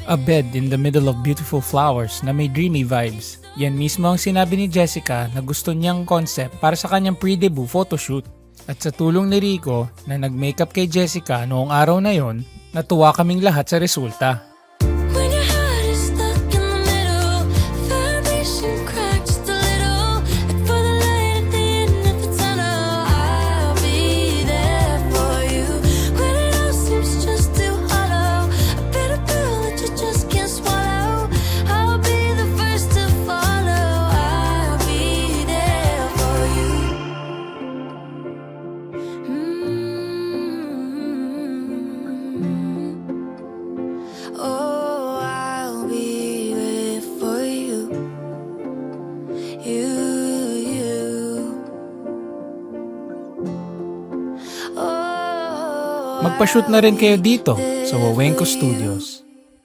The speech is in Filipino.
A bed in the middle of beautiful flowers na may dreamy vibes. Yan mismo ang sinabi ni Jessica na gusto niyang concept para sa kanyang pre-debut photoshoot. At sa tulong ni Rico na nag-makeup kay Jessica noong araw na yon, natuwa kaming lahat sa resulta. When your heart is stuck in the middle, foundation cracked just a little. Look for the light at the end of the tunnel. I'll be there for you when it all seems just too hollow. A bitter pill that you just can't swallow. I'll be the first to follow. I'll be there for you. Oh, I'll be there for you. Oh, Magpa-shoot na rin kayo dito sa Wawenko Studios.